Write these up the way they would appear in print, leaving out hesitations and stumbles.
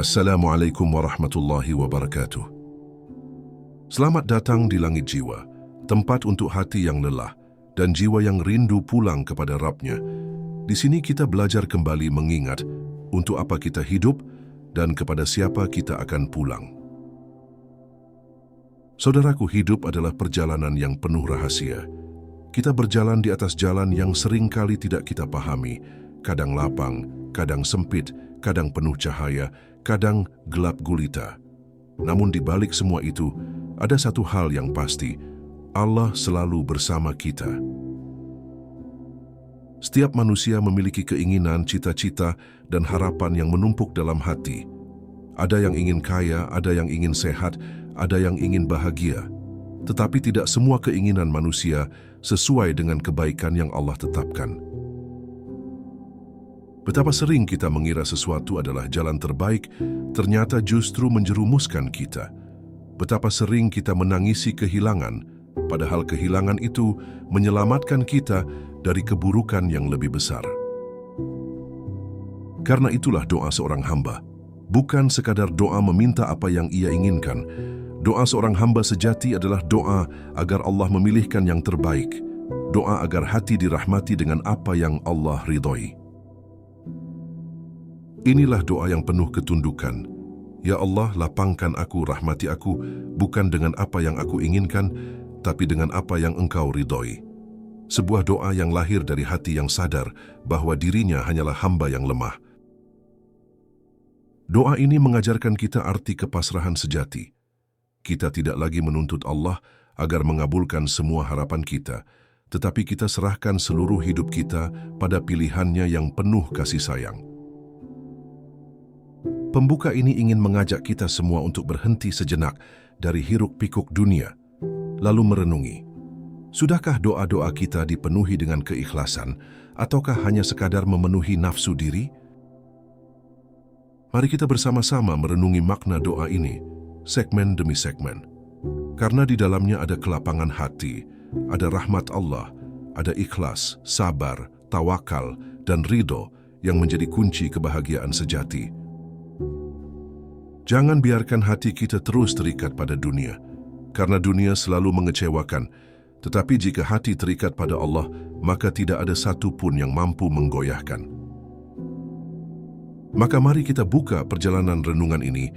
Assalamualaikum warahmatullahi wabarakatuh. Selamat datang di Langit Jiwa, tempat untuk hati yang lelah dan jiwa yang rindu pulang kepada Rabb-Nya. Di sini kita belajar kembali mengingat untuk apa kita hidup dan kepada siapa kita akan pulang. Saudaraku, hidup adalah perjalanan yang penuh rahasia. Kita berjalan di atas jalan yang seringkali tidak kita pahami, kadang lapang, kadang sempit, kadang penuh cahaya, kadang gelap gulita. Namun di balik semua itu, ada satu hal yang pasti, Allah selalu bersama kita. Setiap manusia memiliki keinginan, cita-cita, dan harapan yang menumpuk dalam hati. Ada yang ingin kaya, ada yang ingin sehat, ada yang ingin bahagia. Tetapi tidak semua keinginan manusia sesuai dengan kebaikan yang Allah tetapkan. Betapa sering kita mengira sesuatu adalah jalan terbaik, ternyata justru menjerumuskan kita. Betapa sering kita menangisi kehilangan, padahal kehilangan itu menyelamatkan kita dari keburukan yang lebih besar. Karena itulah doa seorang hamba, bukan sekadar doa meminta apa yang ia inginkan. Doa seorang hamba sejati adalah doa agar Allah memilihkan yang terbaik, doa agar hati dirahmati dengan apa yang Allah ridhoi. Inilah doa yang penuh ketundukan. Ya Allah, lapangkan aku, rahmati aku, bukan dengan apa yang aku inginkan, tapi dengan apa yang Engkau ridhoi. Sebuah doa yang lahir dari hati yang sadar bahwa dirinya hanyalah hamba yang lemah. Doa ini mengajarkan kita arti kepasrahan sejati. Kita tidak lagi menuntut Allah agar mengabulkan semua harapan kita, tetapi kita serahkan seluruh hidup kita pada pilihannya yang penuh kasih sayang. Pembuka ini ingin mengajak kita semua untuk berhenti sejenak dari hiruk-pikuk dunia, lalu merenungi. Sudahkah doa-doa kita dipenuhi dengan keikhlasan, ataukah hanya sekadar memenuhi nafsu diri? Mari kita bersama-sama merenungi makna doa ini, segmen demi segmen. Karena di dalamnya ada kelapangan hati, ada rahmat Allah, ada ikhlas, sabar, tawakal, dan ridho yang menjadi kunci kebahagiaan sejati. Jangan biarkan hati kita terus terikat pada dunia, karena dunia selalu mengecewakan. Tetapi jika hati terikat pada Allah, maka tidak ada satu pun yang mampu menggoyahkan. Maka mari kita buka perjalanan renungan ini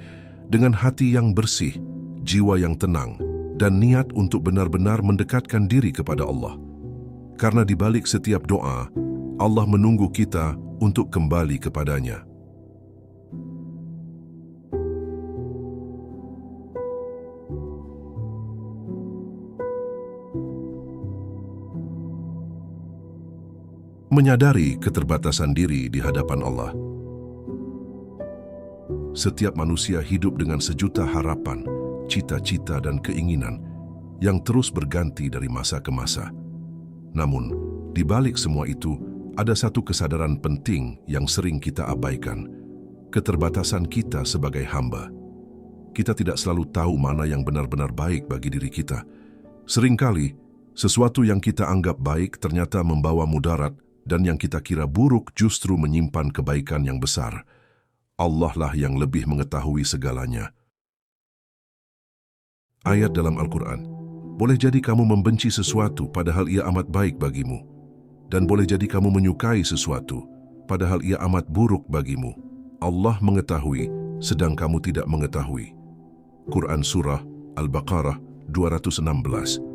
dengan hati yang bersih, jiwa yang tenang, dan niat untuk benar-benar mendekatkan diri kepada Allah. Karena di balik setiap doa, Allah menunggu kita untuk kembali kepadanya. Menyadari keterbatasan diri di hadapan Allah. Setiap manusia hidup dengan sejuta harapan, cita-cita dan keinginan yang terus berganti dari masa ke masa. Namun, di balik semua itu, ada satu kesadaran penting yang sering kita abaikan, keterbatasan kita sebagai hamba. Kita tidak selalu tahu mana yang benar-benar baik bagi diri kita. Seringkali, sesuatu yang kita anggap baik ternyata membawa mudarat, dan yang kita kira buruk justru menyimpan kebaikan yang besar. Allah lah yang lebih mengetahui segalanya. Ayat dalam Al-Quran, boleh jadi kamu membenci sesuatu padahal ia amat baik bagimu, dan boleh jadi kamu menyukai sesuatu padahal ia amat buruk bagimu. Allah mengetahui, sedang kamu tidak mengetahui. Quran Surah Al-Baqarah 216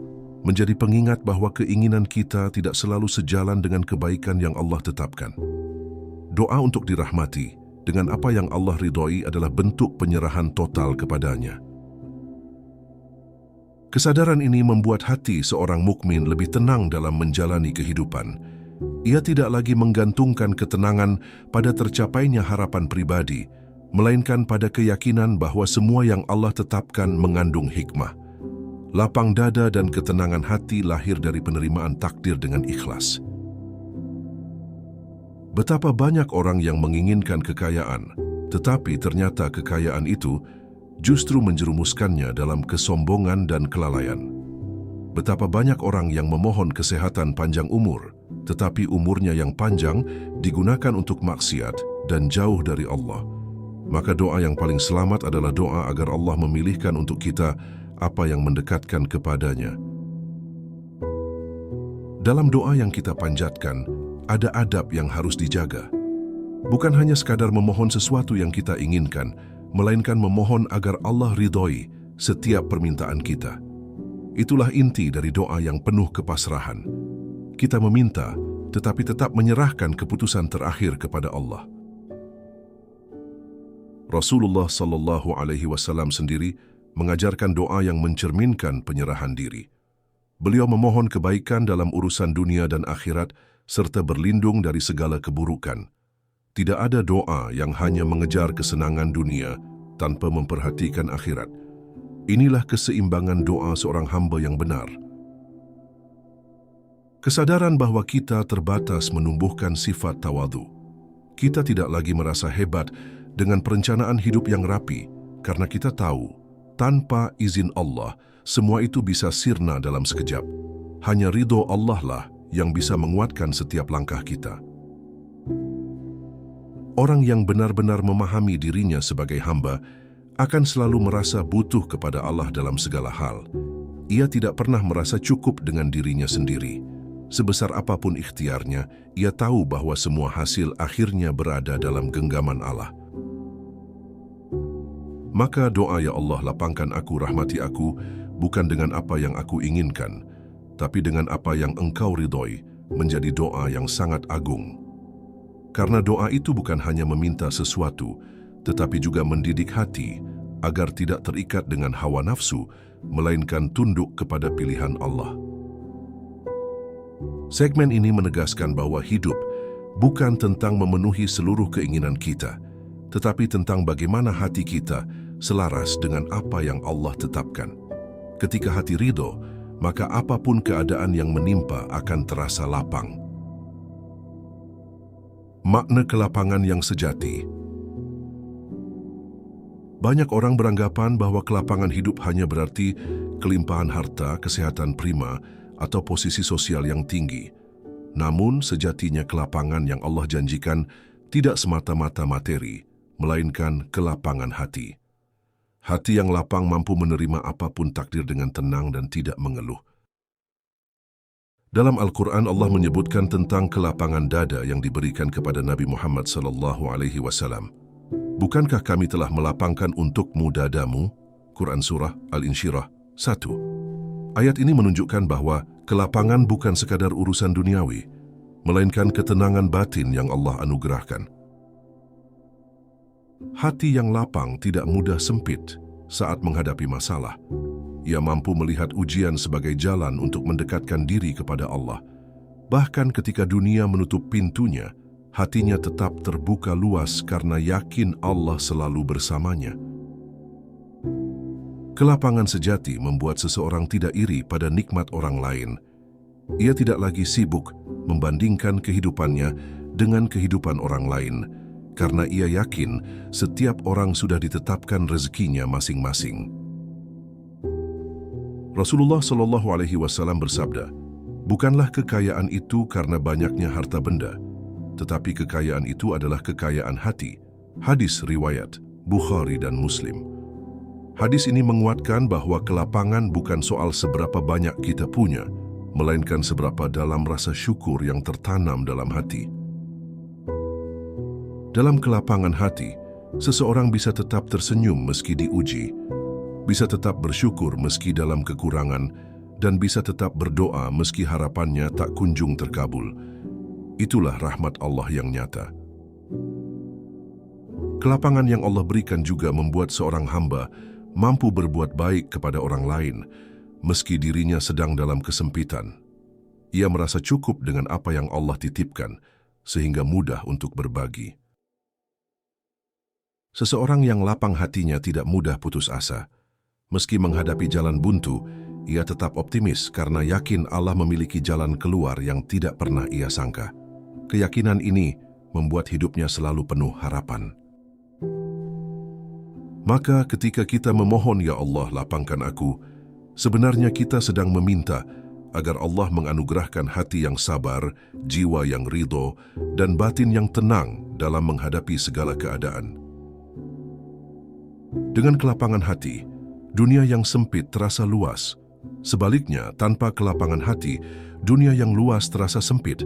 menjadi pengingat bahwa keinginan kita tidak selalu sejalan dengan kebaikan yang Allah tetapkan. Doa untuk dirahmati dengan apa yang Allah ridhoi adalah bentuk penyerahan total kepadanya. Kesadaran ini membuat hati seorang mukmin lebih tenang dalam menjalani kehidupan. Ia tidak lagi menggantungkan ketenangan pada tercapainya harapan pribadi, melainkan pada keyakinan bahwa semua yang Allah tetapkan mengandung hikmah. Lapang dada dan ketenangan hati lahir dari penerimaan takdir dengan ikhlas. Betapa banyak orang yang menginginkan kekayaan, tetapi ternyata kekayaan itu justru menjerumuskannya dalam kesombongan dan kelalaian. Betapa banyak orang yang memohon kesehatan panjang umur, tetapi umurnya yang panjang digunakan untuk maksiat dan jauh dari Allah. maka doa yang paling selamat adalah doa agar Allah memilihkan untuk kita apa yang mendekatkan kepadanya. Dalam doa yang kita panjatkan, ada adab yang harus dijaga. Bukan hanya sekadar memohon sesuatu yang kita inginkan, melainkan memohon agar Allah ridhoi setiap permintaan kita. Itulah inti dari doa yang penuh kepasrahan. Kita meminta, tetapi tetap menyerahkan keputusan terakhir kepada Allah. Rasulullah SAW sendiri mengajarkan doa yang mencerminkan penyerahan diri. Beliau memohon kebaikan dalam urusan dunia dan akhirat, serta berlindung dari segala keburukan. Tidak ada doa yang hanya mengejar kesenangan dunia tanpa memperhatikan akhirat. Inilah keseimbangan doa seorang hamba yang benar. Kesadaran bahwa kita terbatas menumbuhkan sifat tawadhu. Kita tidak lagi merasa hebat dengan perencanaan hidup yang rapi, karena kita tahu, tanpa izin Allah, semua itu bisa sirna dalam sekejap. Hanya ridho Allah lah yang bisa menguatkan setiap langkah kita. Orang yang benar-benar memahami dirinya sebagai hamba akan selalu merasa butuh kepada Allah dalam segala hal. Ia tidak pernah merasa cukup dengan dirinya sendiri. Sebesar apapun ikhtiarnya, ia tahu bahwa semua hasil akhirnya berada dalam genggaman Allah. Maka doa, ya Allah, lapangkan aku, rahmati aku, bukan dengan apa yang aku inginkan, tapi dengan apa yang Engkau ridhoi, menjadi doa yang sangat agung. Karena doa itu bukan hanya meminta sesuatu, tetapi juga mendidik hati agar tidak terikat dengan hawa nafsu, melainkan tunduk kepada pilihan Allah. Segmen ini menegaskan bahwa hidup bukan tentang memenuhi seluruh keinginan kita, tetapi tentang bagaimana hati kita selaras dengan apa yang Allah tetapkan. Ketika hati ridho, maka apapun keadaan yang menimpa akan terasa lapang. Makna kelapangan yang sejati. Banyak orang beranggapan bahwa kelapangan hidup hanya berarti kelimpahan harta, kesehatan prima, atau posisi sosial yang tinggi. Namun, sejatinya kelapangan yang Allah janjikan tidak semata-mata materi, melainkan kelapangan hati. Hati yang lapang mampu menerima apapun takdir dengan tenang dan tidak mengeluh. Dalam Al-Quran, Allah menyebutkan tentang kelapangan dada yang diberikan kepada Nabi Muhammad SAW. Bukankah kami telah melapangkan untukmu dadamu? Quran Surah Al-Insyirah 1. Ayat ini menunjukkan bahwa kelapangan bukan sekadar urusan duniawi, melainkan ketenangan batin yang Allah anugerahkan. Hati yang lapang tidak mudah sempit saat menghadapi masalah. Ia mampu melihat ujian sebagai jalan untuk mendekatkan diri kepada Allah. Bahkan ketika dunia menutup pintunya, hatinya tetap terbuka luas karena yakin Allah selalu bersamanya. Kelapangan sejati membuat seseorang tidak iri pada nikmat orang lain. Ia tidak lagi sibuk membandingkan kehidupannya dengan kehidupan orang lain, karena ia yakin setiap orang sudah ditetapkan rezekinya masing-masing. Rasulullah SAW bersabda, "Bukanlah kekayaan itu karena banyaknya harta benda, tetapi kekayaan itu adalah kekayaan hati." Hadis riwayat Bukhari dan Muslim. Hadis ini menguatkan bahwa kelapangan bukan soal seberapa banyak kita punya, melainkan seberapa dalam rasa syukur yang tertanam dalam hati. Dalam kelapangan hati, seseorang bisa tetap tersenyum meski diuji, bisa tetap bersyukur meski dalam kekurangan, dan bisa tetap berdoa meski harapannya tak kunjung terkabul. Itulah rahmat Allah yang nyata. Kelapangan yang Allah berikan juga membuat seorang hamba mampu berbuat baik kepada orang lain, meski dirinya sedang dalam kesempitan. Ia merasa cukup dengan apa yang Allah titipkan, sehingga mudah untuk berbagi. Seseorang yang lapang hatinya tidak mudah putus asa. Meski menghadapi jalan buntu, ia tetap optimis karena yakin Allah memiliki jalan keluar yang tidak pernah ia sangka. Keyakinan ini membuat hidupnya selalu penuh harapan. Maka ketika kita memohon, "Ya Allah, lapangkan aku," sebenarnya kita sedang meminta agar Allah menganugerahkan hati yang sabar, jiwa yang ridho, dan batin yang tenang dalam menghadapi segala keadaan. Dengan kelapangan hati, dunia yang sempit terasa luas. Sebaliknya, tanpa kelapangan hati, dunia yang luas terasa sempit.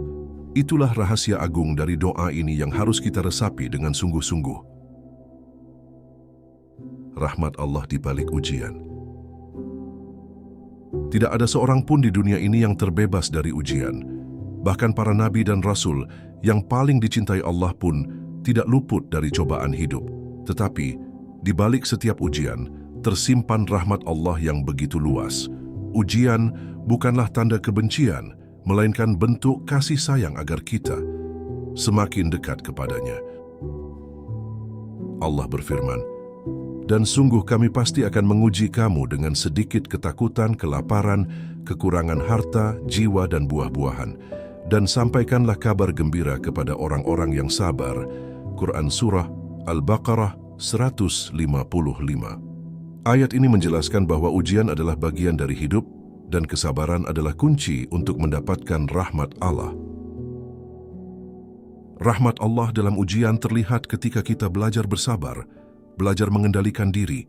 Itulah rahasia agung dari doa ini yang harus kita resapi dengan sungguh-sungguh. Rahmat Allah di balik ujian. Tidak ada seorang pun di dunia ini yang terbebas dari ujian. Bahkan para nabi dan rasul yang paling dicintai Allah pun tidak luput dari cobaan hidup. Tetapi, di balik setiap ujian, tersimpan rahmat Allah yang begitu luas. Ujian bukanlah tanda kebencian, melainkan bentuk kasih sayang agar kita semakin dekat kepadanya. Allah berfirman, "Dan sungguh kami pasti akan menguji kamu dengan sedikit ketakutan, kelaparan, kekurangan harta, jiwa dan buah-buahan. Dan sampaikanlah kabar gembira kepada orang-orang yang sabar." Quran Surah Al-Baqarah 155. Ayat ini menjelaskan bahwa ujian adalah bagian dari hidup dan kesabaran adalah kunci untuk mendapatkan rahmat Allah. Rahmat Allah dalam ujian terlihat ketika kita belajar bersabar, belajar mengendalikan diri,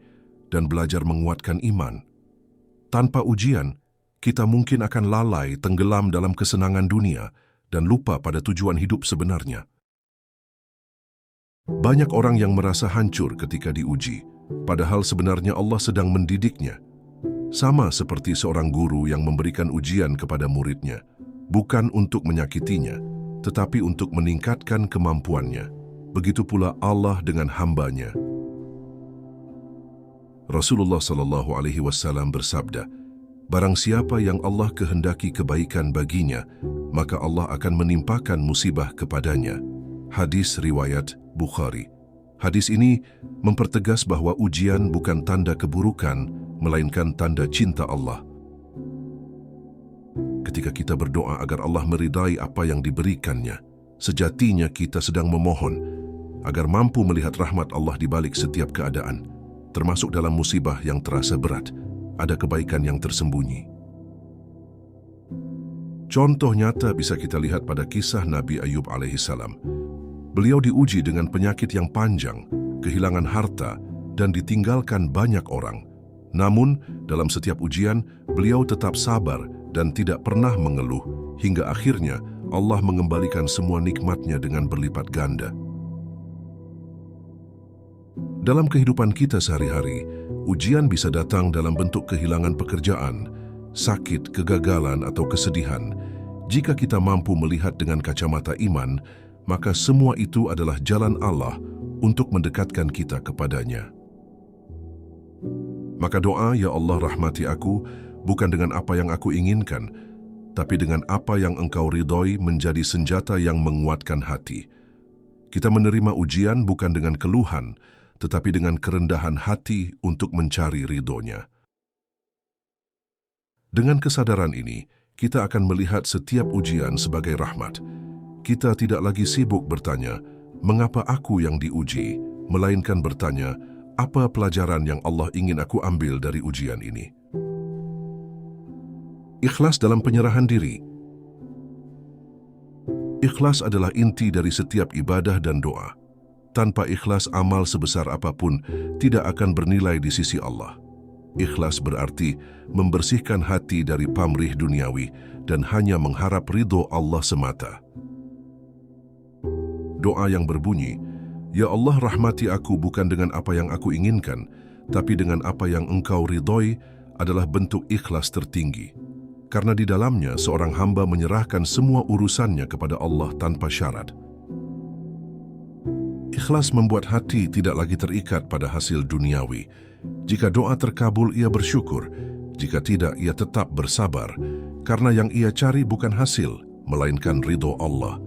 dan belajar menguatkan iman. Tanpa ujian, kita mungkin akan lalai tenggelam dalam kesenangan dunia dan lupa pada tujuan hidup sebenarnya. Banyak orang yang merasa hancur ketika diuji, padahal sebenarnya Allah sedang mendidiknya. Sama seperti seorang guru yang memberikan ujian kepada muridnya, bukan untuk menyakitinya, tetapi untuk meningkatkan kemampuannya. Begitu pula Allah dengan hambanya. Rasulullah SAW bersabda, "Barang siapa yang Allah kehendaki kebaikan baginya, maka Allah akan menimpakan musibah kepadanya." Hadis riwayat Bukhari. Hadis ini mempertegas bahwa ujian bukan tanda keburukan, melainkan tanda cinta Allah. Ketika kita berdoa agar Allah meridai apa yang diberikannya, sejatinya kita sedang memohon agar mampu melihat rahmat Allah di balik setiap keadaan, termasuk dalam musibah yang terasa berat, ada kebaikan yang tersembunyi. Contoh nyata bisa kita lihat pada kisah Nabi Ayub alaihissalam. Beliau diuji dengan penyakit yang panjang, kehilangan harta, dan ditinggalkan banyak orang. Namun, dalam setiap ujian, beliau tetap sabar dan tidak pernah mengeluh, hingga akhirnya Allah mengembalikan semua nikmatnya dengan berlipat ganda. Dalam kehidupan kita sehari-hari, ujian bisa datang dalam bentuk kehilangan pekerjaan, sakit, kegagalan, atau kesedihan. Jika kita mampu melihat dengan kacamata iman, maka semua itu adalah jalan Allah untuk mendekatkan kita kepadanya. Maka doa, "Ya Allah, rahmati aku, bukan dengan apa yang aku inginkan, tapi dengan apa yang Engkau ridhoi menjadi senjata yang menguatkan hati." Kita menerima ujian bukan dengan keluhan, tetapi dengan kerendahan hati untuk mencari ridhonya. Dengan kesadaran ini, kita akan melihat setiap ujian sebagai rahmat. Kita tidak lagi sibuk bertanya, "Mengapa aku yang diuji?" melainkan bertanya, "Apa pelajaran yang Allah ingin aku ambil dari ujian ini?" Ikhlas dalam penyerahan diri. Ikhlas adalah inti dari setiap ibadah dan doa. Tanpa ikhlas, amal sebesar apapun tidak akan bernilai di sisi Allah. Ikhlas berarti membersihkan hati dari pamrih duniawi dan hanya mengharap ridho Allah semata. Doa yang berbunyi, "Ya Allah, rahmati aku bukan dengan apa yang aku inginkan, tapi dengan apa yang Engkau ridhoi," adalah bentuk ikhlas tertinggi. Karena di dalamnya seorang hamba menyerahkan semua urusannya kepada Allah tanpa syarat. Ikhlas membuat hati tidak lagi terikat pada hasil duniawi. Jika doa terkabul, ia bersyukur. Jika tidak, ia tetap bersabar. Karena yang ia cari bukan hasil, melainkan ridho Allah.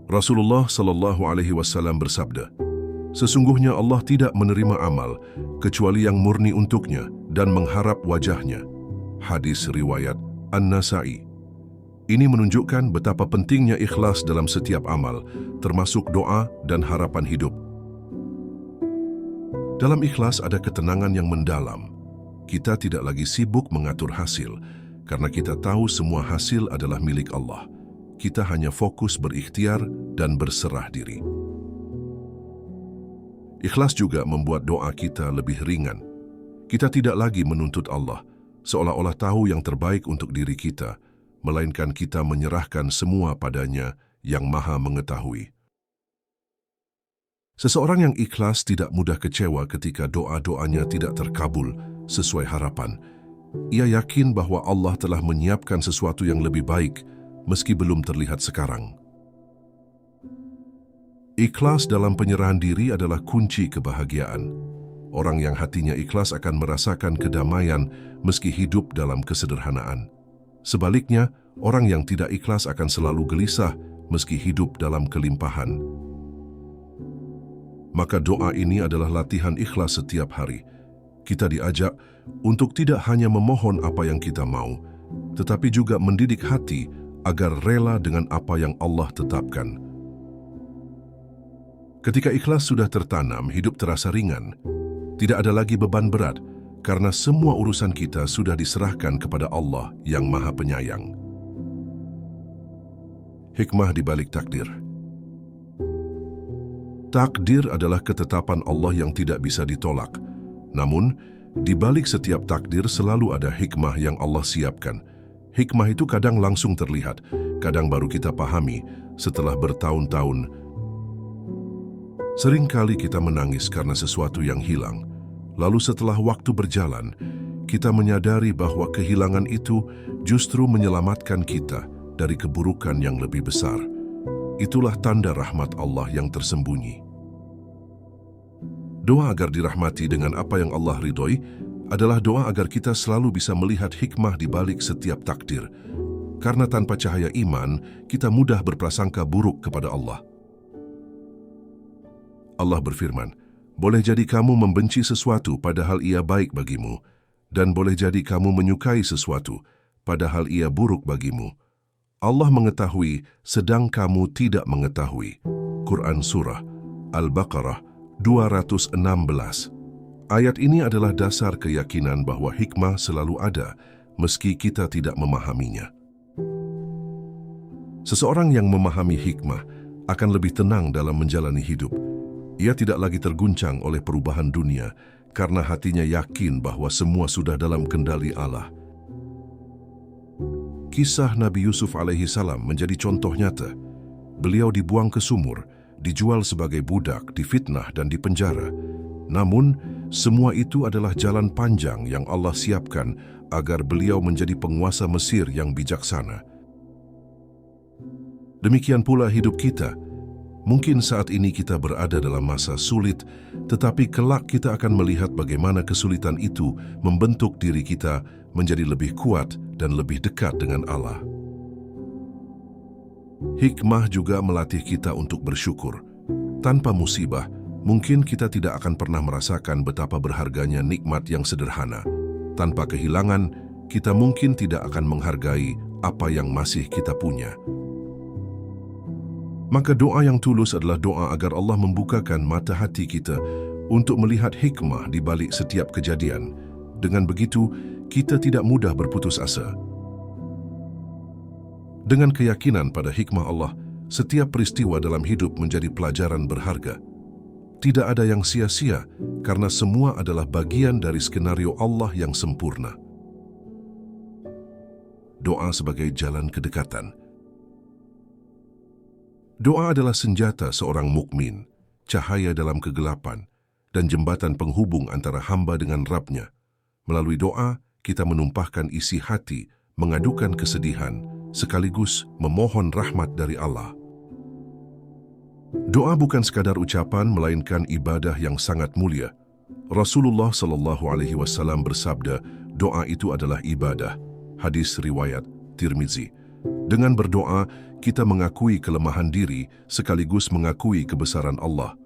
Rasulullah SAW bersabda, "Sesungguhnya Allah tidak menerima amal kecuali yang murni untuknya dan mengharap wajahnya." Hadis riwayat An-Nasa'i. Ini menunjukkan betapa pentingnya ikhlas dalam setiap amal, termasuk doa dan harapan hidup. Dalam ikhlas ada ketenangan yang mendalam. Kita tidak lagi sibuk mengatur hasil, karena kita tahu semua hasil adalah milik Allah. Kita hanya fokus berikhtiar dan berserah diri. Ikhlas juga membuat doa kita lebih ringan. Kita tidak lagi menuntut Allah, seolah-olah tahu yang terbaik untuk diri kita, melainkan kita menyerahkan semua padanya yang Maha Mengetahui. Seseorang yang ikhlas tidak mudah kecewa ketika doa-doanya tidak terkabul sesuai harapan. Ia yakin bahwa Allah telah menyiapkan sesuatu yang lebih baik meski belum terlihat sekarang. Ikhlas dalam penyerahan diri adalah kunci kebahagiaan. Orang yang hatinya ikhlas akan merasakan kedamaian meski hidup dalam kesederhanaan. Sebaliknya, orang yang tidak ikhlas akan selalu gelisah meski hidup dalam kelimpahan. Maka doa ini adalah latihan ikhlas setiap hari. Kita diajak untuk tidak hanya memohon apa yang kita mau, tetapi juga mendidik hati agar rela dengan apa yang Allah tetapkan. Ketika ikhlas sudah tertanam, hidup terasa ringan. Tidak ada lagi beban berat, karena semua urusan kita sudah diserahkan kepada Allah yang Maha Penyayang. Hikmah di balik takdir. Takdir adalah ketetapan Allah yang tidak bisa ditolak. Namun, di balik setiap takdir selalu ada hikmah yang Allah siapkan. Hikmah itu kadang langsung terlihat, kadang baru kita pahami setelah bertahun-tahun. Seringkali kita menangis karena sesuatu yang hilang. Lalu setelah waktu berjalan, kita menyadari bahwa kehilangan itu justru menyelamatkan kita dari keburukan yang lebih besar. Itulah tanda rahmat Allah yang tersembunyi. Doa agar dirahmati dengan apa yang Allah ridhoi adalah doa agar kita selalu bisa melihat hikmah di balik setiap takdir. Karena tanpa cahaya iman, kita mudah berprasangka buruk kepada Allah. Allah berfirman, "Boleh jadi kamu membenci sesuatu padahal ia baik bagimu, dan boleh jadi kamu menyukai sesuatu padahal ia buruk bagimu. Allah mengetahui sedang kamu tidak mengetahui." Quran Surah Al-Baqarah 216. Ayat ini adalah dasar keyakinan bahwa hikmah selalu ada, meski kita tidak memahaminya. Seseorang yang memahami hikmah akan lebih tenang dalam menjalani hidup. Ia tidak lagi terguncang oleh perubahan dunia, karena hatinya yakin bahwa semua sudah dalam kendali Allah. Kisah Nabi Yusuf alaihi salam menjadi contoh nyata. Beliau dibuang ke sumur, dijual sebagai budak, difitnah dan dipenjara. Namun, semua itu adalah jalan panjang yang Allah siapkan agar beliau menjadi penguasa Mesir yang bijaksana. Demikian pula hidup kita. Mungkin saat ini kita berada dalam masa sulit, tetapi kelak kita akan melihat bagaimana kesulitan itu membentuk diri kita menjadi lebih kuat dan lebih dekat dengan Allah. Hikmah juga melatih kita untuk bersyukur. Tanpa musibah, mungkin kita tidak akan pernah merasakan betapa berharganya nikmat yang sederhana. Tanpa kehilangan, kita mungkin tidak akan menghargai apa yang masih kita punya. Maka doa yang tulus adalah doa agar Allah membukakan mata hati kita untuk melihat hikmah di balik setiap kejadian. Dengan begitu, kita tidak mudah berputus asa. Dengan keyakinan pada hikmah Allah, setiap peristiwa dalam hidup menjadi pelajaran berharga. Tidak ada yang sia-sia, karena semua adalah bagian dari skenario Allah yang sempurna. Doa sebagai jalan kedekatan. Doa adalah senjata seorang mukmin, cahaya dalam kegelapan, dan jembatan penghubung antara hamba dengan Rabb-Nya. Melalui doa, kita menumpahkan isi hati, mengadukan kesedihan, sekaligus memohon rahmat dari Allah. Doa bukan sekadar ucapan, melainkan ibadah yang sangat mulia. Rasulullah SAW bersabda, doa itu adalah ibadah. Hadis riwayat Tirmizi. Dengan berdoa, kita mengakui kelemahan diri, sekaligus mengakui kebesaran Allah.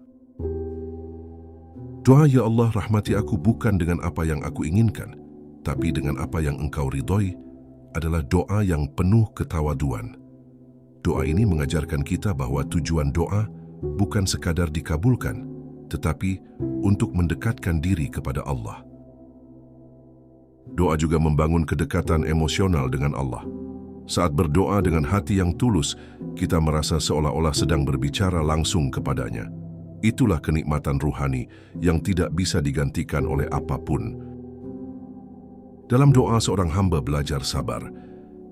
Doa, "Ya Allah, rahmati aku bukan dengan apa yang aku inginkan, tapi dengan apa yang Engkau ridhoi," adalah doa yang penuh ketawaduan. Doa ini mengajarkan kita bahwa tujuan doa bukan sekadar dikabulkan, tetapi untuk mendekatkan diri kepada Allah. Doa juga membangun kedekatan emosional dengan Allah. Saat berdoa dengan hati yang tulus, kita merasa seolah-olah sedang berbicara langsung kepadanya. Itulah kenikmatan ruhani yang tidak bisa digantikan oleh apapun. Dalam doa seorang hamba belajar sabar.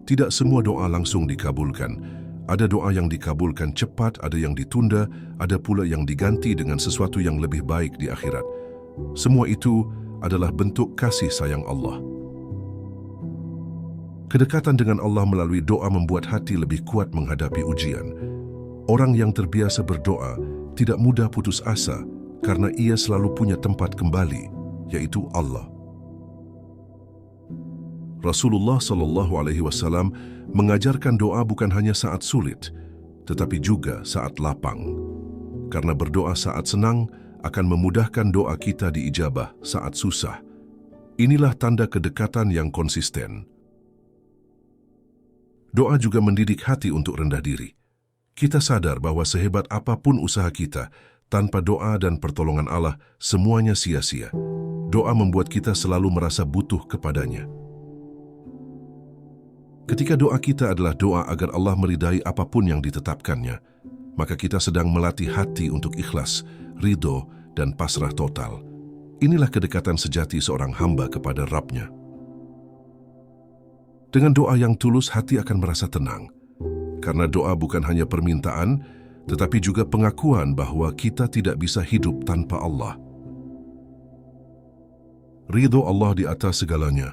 Tidak semua doa langsung dikabulkan. Ada doa yang dikabulkan cepat, ada yang ditunda, ada pula yang diganti dengan sesuatu yang lebih baik di akhirat. Semua itu adalah bentuk kasih sayang Allah. Kedekatan dengan Allah melalui doa membuat hati lebih kuat menghadapi ujian. Orang yang terbiasa berdoa tidak mudah putus asa karena ia selalu punya tempat kembali, yaitu Allah. Rasulullah SAW mengajarkan doa bukan hanya saat sulit, tetapi juga saat lapang. Karena berdoa saat senang akan memudahkan doa kita diijabah saat susah. Inilah tanda kedekatan yang konsisten. Doa juga mendidik hati untuk rendah diri. Kita sadar bahwa sehebat apapun usaha kita, tanpa doa dan pertolongan Allah, semuanya sia-sia. Doa membuat kita selalu merasa butuh kepadanya. Ketika doa kita adalah doa agar Allah meridai apapun yang ditetapkannya, maka kita sedang melatih hati untuk ikhlas, ridho, dan pasrah total. Inilah kedekatan sejati seorang hamba kepada Rabb-Nya. Dengan doa yang tulus, hati akan merasa tenang. Karena doa bukan hanya permintaan, tetapi juga pengakuan bahwa kita tidak bisa hidup tanpa Allah. Ridho Allah di atas segalanya.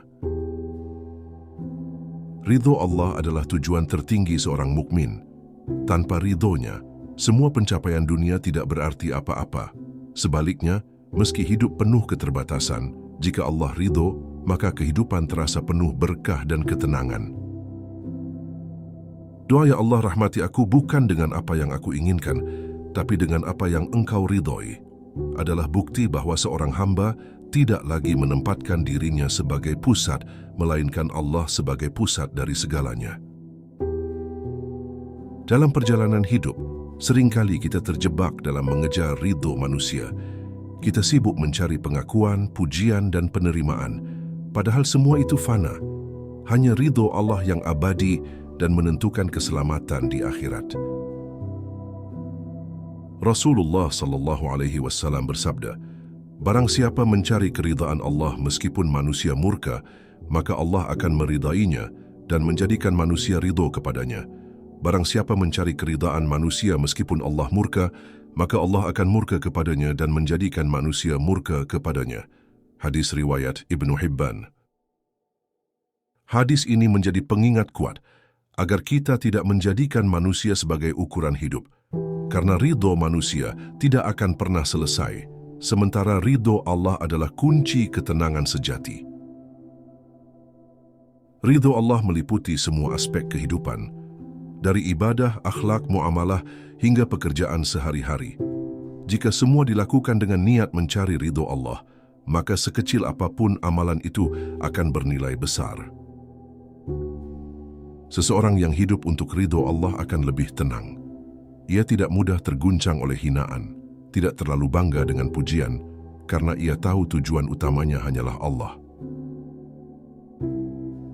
Ridho Allah adalah tujuan tertinggi seorang mukmin. Tanpa ridhonya, semua pencapaian dunia tidak berarti apa-apa. Sebaliknya, meski hidup penuh keterbatasan, jika Allah ridho, maka kehidupan terasa penuh berkah dan ketenangan. Doa, ya Allah, rahmati aku bukan dengan apa yang aku inginkan, tapi dengan apa yang Engkau ridhoi, adalah bukti bahwa seorang hamba tidak lagi menempatkan dirinya sebagai pusat, melainkan Allah sebagai pusat dari segalanya. Dalam perjalanan hidup, seringkali kita terjebak dalam mengejar ridho manusia. Kita sibuk mencari pengakuan, pujian, dan penerimaan, padahal semua itu fana. Hanya ridho Allah yang abadi dan menentukan keselamatan di akhirat. Rasulullah SAW bersabda, "Barang siapa mencari keridhaan Allah meskipun manusia murka, maka Allah akan meridainya dan menjadikan manusia ridho kepadanya. Barang siapa mencari keridhaan manusia meskipun Allah murka, maka Allah akan murka kepadanya dan menjadikan manusia murka kepadanya." Hadis riwayat Ibnu Hibban. Hadis ini menjadi pengingat kuat agar kita tidak menjadikan manusia sebagai ukuran hidup, karena ridho manusia tidak akan pernah selesai, sementara ridho Allah adalah kunci ketenangan sejati. Ridho Allah meliputi semua aspek kehidupan, dari ibadah, akhlak, muamalah, hingga pekerjaan sehari-hari. Jika semua dilakukan dengan niat mencari ridho Allah, maka sekecil apapun amalan itu akan bernilai besar. Seseorang yang hidup untuk ridho Allah akan lebih tenang. Ia tidak mudah terguncang oleh hinaan, tidak terlalu bangga dengan pujian, karena ia tahu tujuan utamanya hanyalah Allah.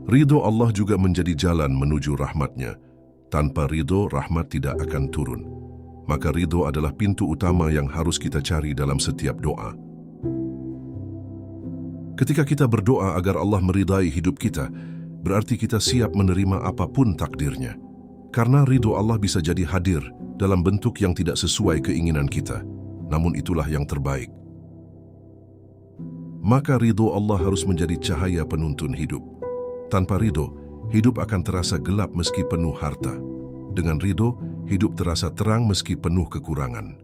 Ridho Allah juga menjadi jalan menuju rahmat-Nya. Tanpa ridho, rahmat tidak akan turun. Maka ridho adalah pintu utama yang harus kita cari dalam setiap doa. Ketika kita berdoa agar Allah meridai hidup kita, berarti kita siap menerima apapun takdirnya. Karena ridho Allah bisa jadi hadir dalam bentuk yang tidak sesuai keinginan kita, namun itulah yang terbaik. Maka ridho Allah harus menjadi cahaya penuntun hidup. Tanpa ridho, hidup akan terasa gelap meski penuh harta. Dengan ridho, hidup terasa terang meski penuh kekurangan.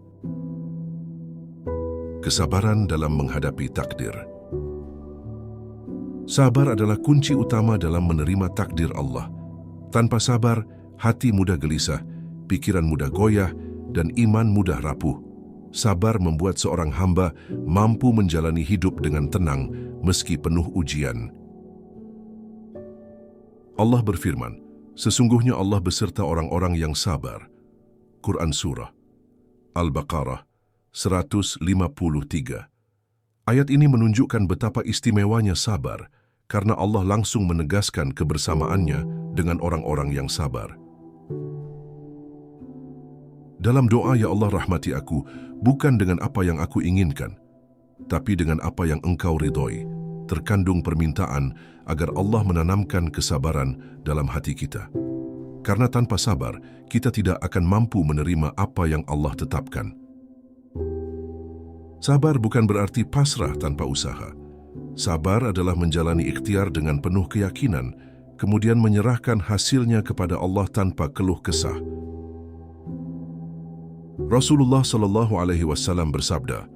Kesabaran dalam menghadapi takdir. Sabar adalah kunci utama dalam menerima takdir Allah. Tanpa sabar, hati mudah gelisah, pikiran mudah goyah, dan iman mudah rapuh. Sabar membuat seorang hamba mampu menjalani hidup dengan tenang meski penuh ujian. Allah berfirman, "Sesungguhnya Allah beserta orang-orang yang sabar." Quran Surah Al-Baqarah 153. Ayat ini menunjukkan betapa istimewanya sabar, karena Allah langsung menegaskan kebersamaannya dengan orang-orang yang sabar. Dalam doa, "Ya Allah, rahmati aku, bukan dengan apa yang aku inginkan, tapi dengan apa yang Engkau ridhoi," terkandung permintaan agar Allah menanamkan kesabaran dalam hati kita. Karena tanpa sabar, kita tidak akan mampu menerima apa yang Allah tetapkan. Sabar bukan berarti pasrah tanpa usaha. Sabar adalah menjalani ikhtiar dengan penuh keyakinan, kemudian menyerahkan hasilnya kepada Allah tanpa keluh kesah. Rasulullah SAW bersabda,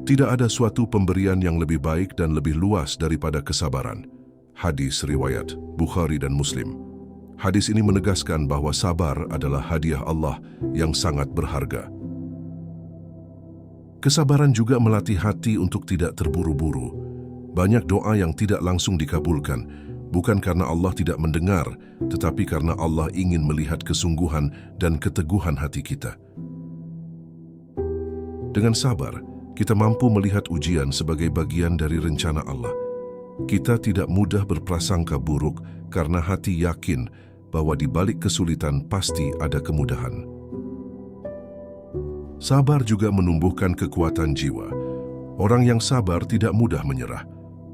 "Tidak ada suatu pemberian yang lebih baik dan lebih luas daripada kesabaran." Hadis riwayat Bukhari dan Muslim. Hadis ini menegaskan bahwa sabar adalah hadiah Allah yang sangat berharga. Kesabaran juga melatih hati untuk tidak terburu-buru. Banyak doa yang tidak langsung dikabulkan, bukan karena Allah tidak mendengar, tetapi karena Allah ingin melihat kesungguhan dan keteguhan hati kita. Dengan sabar, kita mampu melihat ujian sebagai bagian dari rencana Allah. Kita tidak mudah berprasangka buruk karena hati yakin bahwa di balik kesulitan pasti ada kemudahan. Sabar juga menumbuhkan kekuatan jiwa. Orang yang sabar tidak mudah menyerah.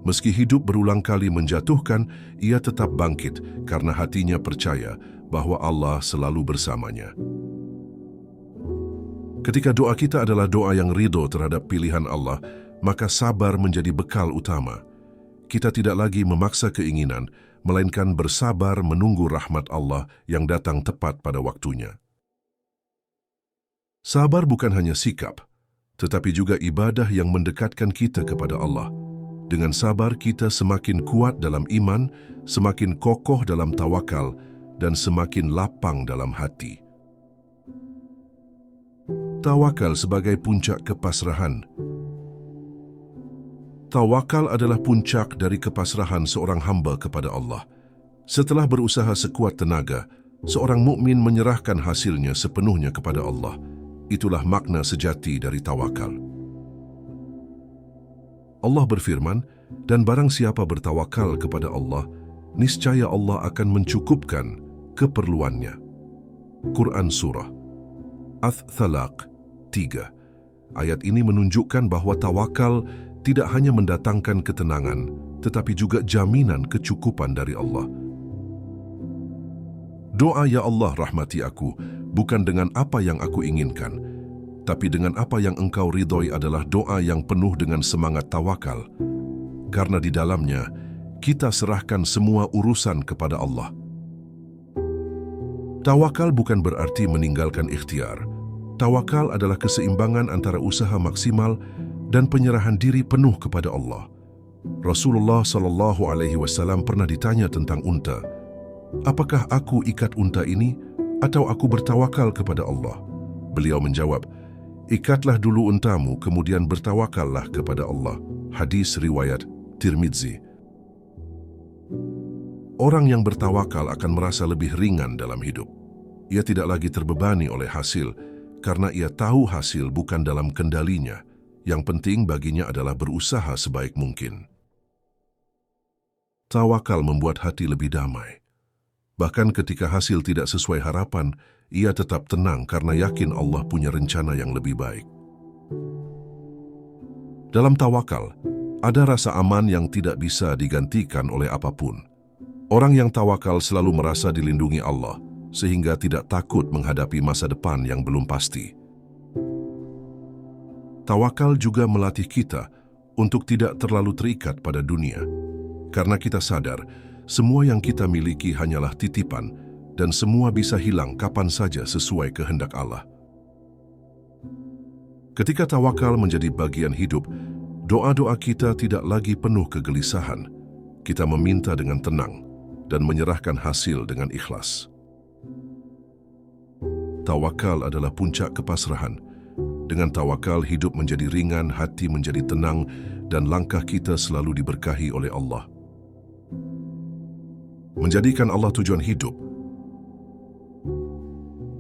Meski hidup berulang kali menjatuhkan, ia tetap bangkit karena hatinya percaya bahwa Allah selalu bersamanya. Ketika doa kita adalah doa yang ridho terhadap pilihan Allah, maka sabar menjadi bekal utama. Kita tidak lagi memaksa keinginan, melainkan bersabar menunggu rahmat Allah yang datang tepat pada waktunya. Sabar bukan hanya sikap, tetapi juga ibadah yang mendekatkan kita kepada Allah. Dengan sabar kita semakin kuat dalam iman, semakin kokoh dalam tawakal, dan semakin lapang dalam hati. Tawakal sebagai puncak kepasrahan. Tawakal adalah puncak dari kepasrahan seorang hamba kepada Allah. Setelah berusaha sekuat tenaga, seorang mukmin menyerahkan hasilnya sepenuhnya kepada Allah. Itulah makna sejati dari tawakal. Allah berfirman, "Dan barang siapa bertawakal kepada Allah, niscaya Allah akan mencukupkan keperluannya." Quran Surah Ats-Tsalaq 3. Ayat ini menunjukkan bahwa tawakal tidak hanya mendatangkan ketenangan, tetapi juga jaminan kecukupan dari Allah. Doa, "Ya Allah, rahmati aku," bukan dengan apa yang aku inginkan, tapi dengan apa yang Engkau ridhoi adalah doa yang penuh dengan semangat tawakal. Karena di dalamnya, kita serahkan semua urusan kepada Allah. Tawakal bukan berarti meninggalkan ikhtiar. Tawakal adalah keseimbangan antara usaha maksimal dan penyerahan diri penuh kepada Allah. Rasulullah SAW pernah ditanya tentang unta. "Apakah aku ikat unta ini atau aku bertawakal kepada Allah?" Beliau menjawab, "Ikatlah dulu untamu, kemudian bertawakallah kepada Allah." Hadis riwayat Tirmidzi. Orang yang bertawakal akan merasa lebih ringan dalam hidup. Ia tidak lagi terbebani oleh hasil, karena ia tahu hasil bukan dalam kendalinya. Yang penting baginya adalah berusaha sebaik mungkin. Tawakal membuat hati lebih damai. Bahkan ketika hasil tidak sesuai harapan, ia tetap tenang karena yakin Allah punya rencana yang lebih baik. Dalam tawakal, ada rasa aman yang tidak bisa digantikan oleh apapun. Orang yang tawakal selalu merasa dilindungi Allah, sehingga tidak takut menghadapi masa depan yang belum pasti. Tawakal juga melatih kita untuk tidak terlalu terikat pada dunia, karena kita sadar semua yang kita miliki hanyalah titipan dan semua bisa hilang kapan saja sesuai kehendak Allah. Ketika tawakal menjadi bagian hidup, doa-doa kita tidak lagi penuh kegelisahan. Kita meminta dengan tenang dan menyerahkan hasil dengan ikhlas. Tawakal adalah puncak kepasrahan. Dengan tawakal, hidup menjadi ringan, hati menjadi tenang, dan langkah kita selalu diberkahi oleh Allah. Menjadikan Allah tujuan hidup.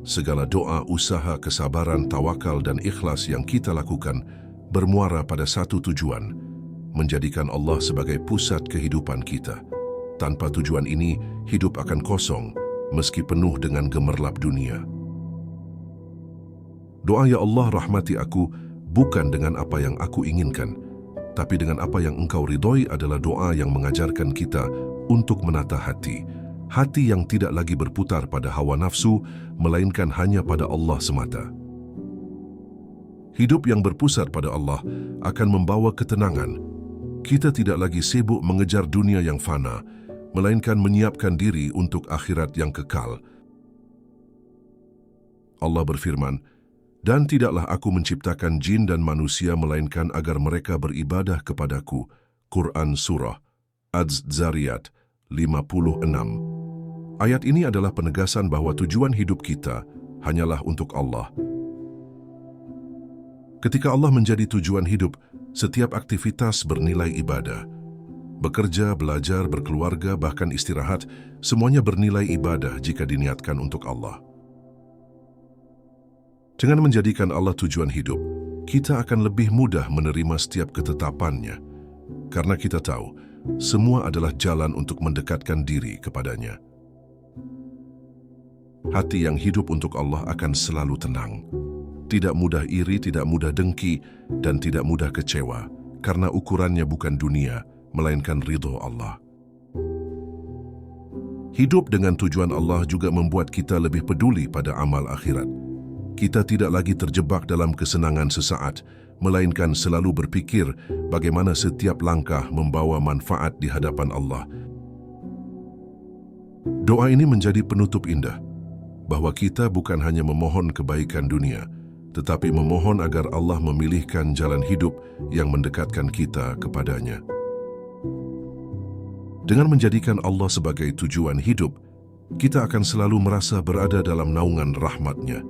Segala doa, usaha, kesabaran, tawakal, dan ikhlas yang kita lakukan bermuara pada satu tujuan, menjadikan Allah sebagai pusat kehidupan kita. Tanpa tujuan ini, hidup akan kosong, meski penuh dengan gemerlap dunia. Doa ya Allah rahmati aku bukan dengan apa yang aku inginkan, tapi dengan apa yang Engkau ridhoi adalah doa yang mengajarkan kita untuk menata hati. Hati yang tidak lagi berputar pada hawa nafsu, melainkan hanya pada Allah semata. Hidup yang berpusat pada Allah akan membawa ketenangan. Kita tidak lagi sibuk mengejar dunia yang fana, melainkan menyiapkan diri untuk akhirat yang kekal. Allah berfirman, "Dan tidaklah aku menciptakan jin dan manusia melainkan agar mereka beribadah kepadaku." Quran Surah Az-Zariyat 56. Ayat ini adalah penegasan bahwa tujuan hidup kita hanyalah untuk Allah. Ketika Allah menjadi tujuan hidup, setiap aktivitas bernilai ibadah. Bekerja, belajar, berkeluarga, bahkan istirahat, semuanya bernilai ibadah jika diniatkan untuk Allah. Dengan menjadikan Allah tujuan hidup, kita akan lebih mudah menerima setiap ketetapannya, karena kita tahu semua adalah jalan untuk mendekatkan diri kepadanya. Hati yang hidup untuk Allah akan selalu tenang, tidak mudah iri, tidak mudah dengki, dan tidak mudah kecewa, karena ukurannya bukan dunia, melainkan ridho Allah. Hidup dengan tujuan Allah juga membuat kita lebih peduli pada amal akhirat. Kita tidak lagi terjebak dalam kesenangan sesaat, melainkan selalu berpikir bagaimana setiap langkah membawa manfaat di hadapan Allah. Doa ini menjadi penutup indah, bahwa kita bukan hanya memohon kebaikan dunia, tetapi memohon agar Allah memilihkan jalan hidup yang mendekatkan kita kepadanya. Dengan menjadikan Allah sebagai tujuan hidup, kita akan selalu merasa berada dalam naungan rahmat-Nya,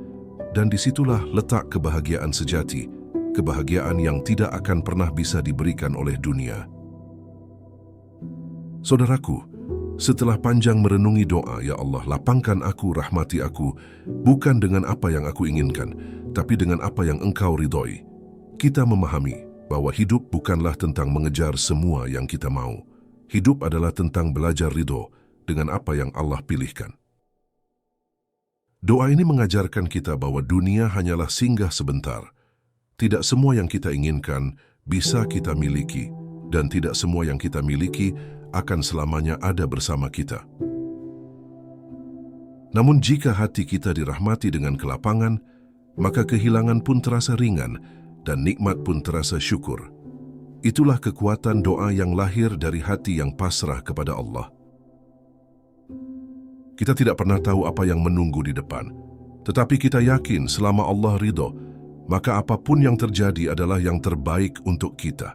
dan disitulah letak kebahagiaan sejati, kebahagiaan yang tidak akan pernah bisa diberikan oleh dunia. Saudaraku, setelah panjang merenungi doa, "Ya Allah, lapangkan aku, rahmati aku," bukan dengan apa yang aku inginkan, tapi dengan apa yang Engkau ridhoi, kita memahami bahwa hidup bukanlah tentang mengejar semua yang kita mau. Hidup adalah tentang belajar ridho dengan apa yang Allah pilihkan. Doa ini mengajarkan kita bahwa dunia hanyalah singgah sebentar. Tidak semua yang kita inginkan bisa kita miliki, dan tidak semua yang kita miliki akan selamanya ada bersama kita. Namun jika hati kita dirahmati dengan kelapangan, maka kehilangan pun terasa ringan dan nikmat pun terasa syukur. Itulah kekuatan doa yang lahir dari hati yang pasrah kepada Allah. Kita tidak pernah tahu apa yang menunggu di depan, tetapi kita yakin selama Allah ridho, maka apapun yang terjadi adalah yang terbaik untuk kita.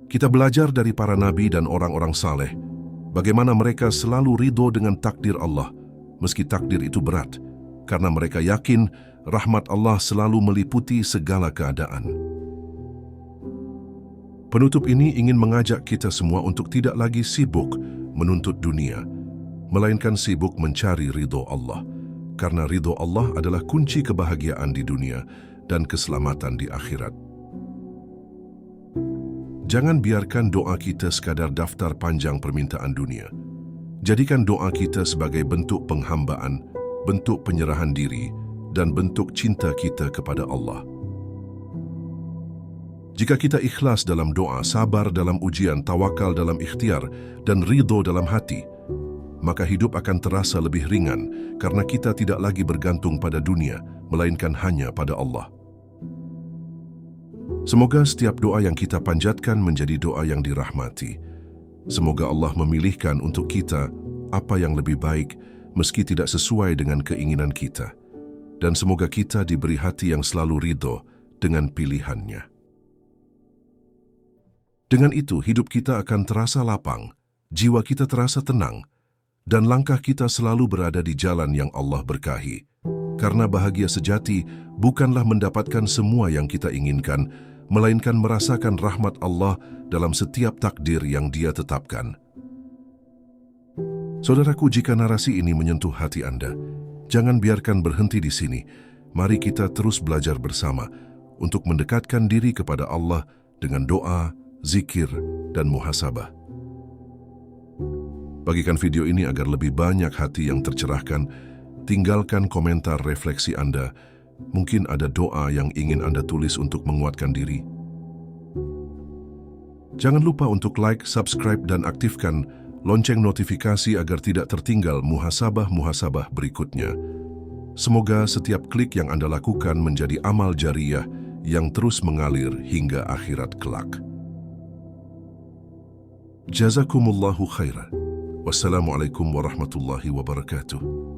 Kita belajar dari para nabi dan orang-orang saleh, bagaimana mereka selalu ridho dengan takdir Allah, meski takdir itu berat, karena mereka yakin rahmat Allah selalu meliputi segala keadaan. Penutup ini ingin mengajak kita semua untuk tidak lagi sibuk menuntut dunia, melainkan sibuk mencari ridho Allah, karena ridho Allah adalah kunci kebahagiaan di dunia dan keselamatan di akhirat. Jangan biarkan doa kita sekadar daftar panjang permintaan dunia. Jadikan doa kita sebagai bentuk penghambaan, bentuk penyerahan diri, dan bentuk cinta kita kepada Allah. Jika kita ikhlas dalam doa, sabar dalam ujian, tawakal dalam ikhtiar, dan ridho dalam hati, maka hidup akan terasa lebih ringan karena kita tidak lagi bergantung pada dunia, melainkan hanya pada Allah. Semoga setiap doa yang kita panjatkan menjadi doa yang dirahmati. Semoga Allah memilihkan untuk kita apa yang lebih baik meski tidak sesuai dengan keinginan kita. Dan semoga kita diberi hati yang selalu ridho dengan pilihannya. Dengan itu, hidup kita akan terasa lapang, jiwa kita terasa tenang, dan langkah kita selalu berada di jalan yang Allah berkahi. Karena bahagia sejati bukanlah mendapatkan semua yang kita inginkan, melainkan merasakan rahmat Allah dalam setiap takdir yang Dia tetapkan. Saudaraku, jika narasi ini menyentuh hati Anda, jangan biarkan berhenti di sini. Mari kita terus belajar bersama untuk mendekatkan diri kepada Allah dengan doa, zikir, dan muhasabah. Bagikan video ini agar lebih banyak hati yang tercerahkan. Tinggalkan komentar refleksi Anda Mungkin ada doa yang ingin Anda tulis untuk menguatkan diri. Jangan lupa untuk like, subscribe, dan aktifkan lonceng notifikasi agar tidak tertinggal muhasabah-muhasabah berikutnya. Semoga setiap klik yang Anda lakukan menjadi amal jariyah yang terus mengalir hingga akhirat kelak. Jazakumullahu khairan. Wassalamualaikum warahmatullahi wabarakatuh.